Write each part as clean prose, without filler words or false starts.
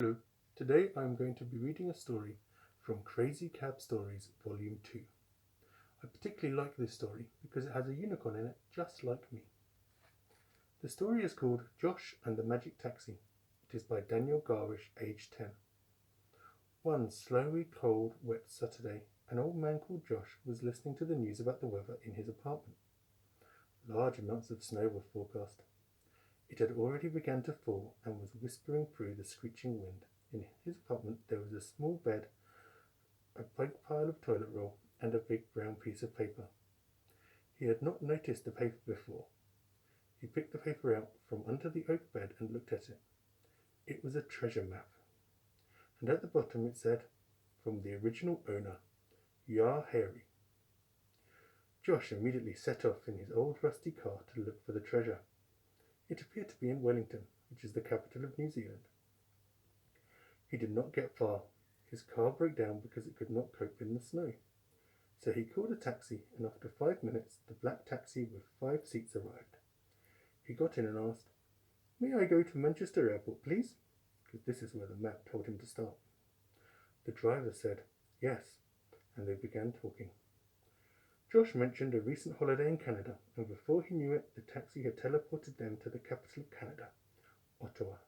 Hello, today I'm going to be reading a story from Crazy Cab Stories Volume 2. I particularly like this story because it has a unicorn in it just like me. The story is called Josh and the Magic Taxi. It is by Daniel Gawish, age 10. One snowy, cold, wet Saturday, an old man called Josh was listening to the news about the weather in his apartment. Large amounts of snow were forecast. It had already begun to fall and was whispering through the screeching wind. In his apartment there was a small bed, a big pile of toilet roll, and a big brown piece of paper. He had not noticed the paper before. He picked the paper out from under the oak bed and looked at it. It was a treasure map, and at the bottom it said, "From the original owner, Yar Harry." Josh immediately set off in his old rusty car to look for the treasure. It appeared to be in Wellington, which is the capital of New Zealand. He did not get far. His car broke down because it could not cope in the snow. So he called a taxi, and after 5 minutes the black taxi with 5 seats arrived. He got in and asked, "May I go to Manchester Airport, please?" Because this is where the map told him to start. The driver said, "Yes," and they began talking. Josh mentioned a recent holiday in Canada, and before he knew it, the taxi had teleported them to the capital of Canada, Ottawa.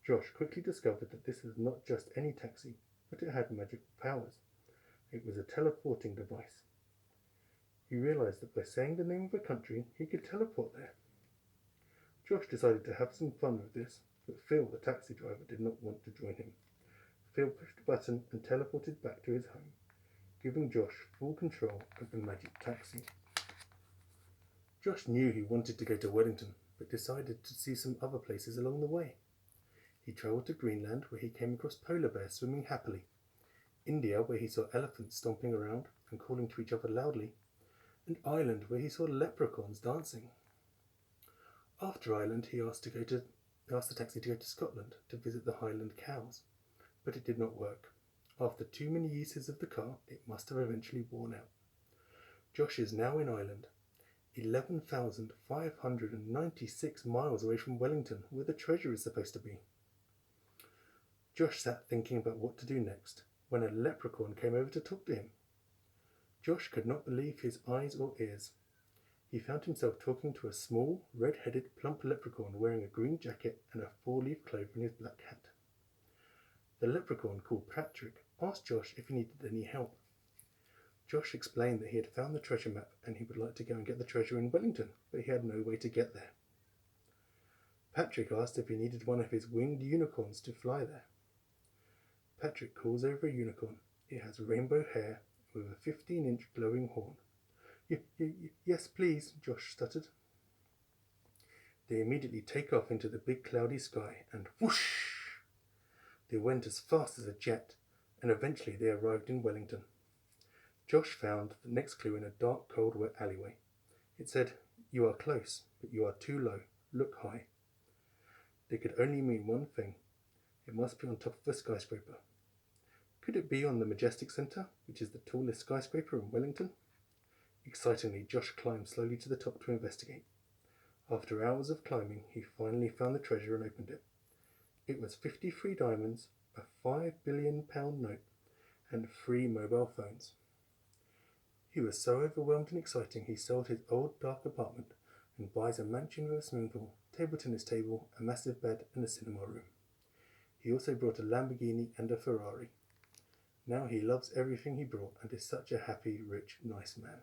Josh quickly discovered that this was not just any taxi, but it had magical powers. It was a teleporting device. He realized that by saying the name of a country, he could teleport there. Josh decided to have some fun with this, but Phil, the taxi driver, did not want to join him. Phil pushed a button and teleported back to his home, giving Josh full control of the magic taxi. Josh knew he wanted to go to Wellington, but decided to see some other places along the way. He travelled to Greenland, where he came across polar bears swimming happily, India, where he saw elephants stomping around and calling to each other loudly, and Ireland, where he saw leprechauns dancing. After Ireland, he asked the taxi to go to Scotland to visit the Highland cows, but it did not work. After too many uses of the car, it must have eventually worn out. Josh is now in Ireland, 11,596 miles away from Wellington, where the treasure is supposed to be. Josh sat thinking about what to do next, when a leprechaun came over to talk to him. Josh could not believe his eyes or ears. He found himself talking to a small, red-headed, plump leprechaun wearing a green jacket and a 4-leaf clover in his black hat. The leprechaun, called Patrick, asked Josh if he needed any help. Josh explained that he had found the treasure map and he would like to go and get the treasure in Wellington, but he had no way to get there. Patrick asked if he needed one of his winged unicorns to fly there. Patrick calls over a unicorn. It has rainbow hair with a 15-inch glowing horn. Yes, please," Josh stuttered. They immediately take off into the big cloudy sky, and whoosh! They went as fast as a jet, and eventually they arrived in Wellington. Josh found the next clue in a dark, cold, wet alleyway. It said, "You are close, but you are too low. Look high." They could only mean one thing. It must be on top of a skyscraper. Could it be on the Majestic Centre, which is the tallest skyscraper in Wellington? Excitingly, Josh climbed slowly to the top to investigate. After hours of climbing, he finally found the treasure and opened it. It was 53 diamonds, a £5 billion note, and 3 mobile phones. He was so overwhelmed and exciting he sold his old dark apartment and buys a mansion with a swimming pool, table tennis table, a massive bed, and a cinema room. He also brought a Lamborghini and a Ferrari. Now he loves everything he brought and is such a happy, rich, nice man.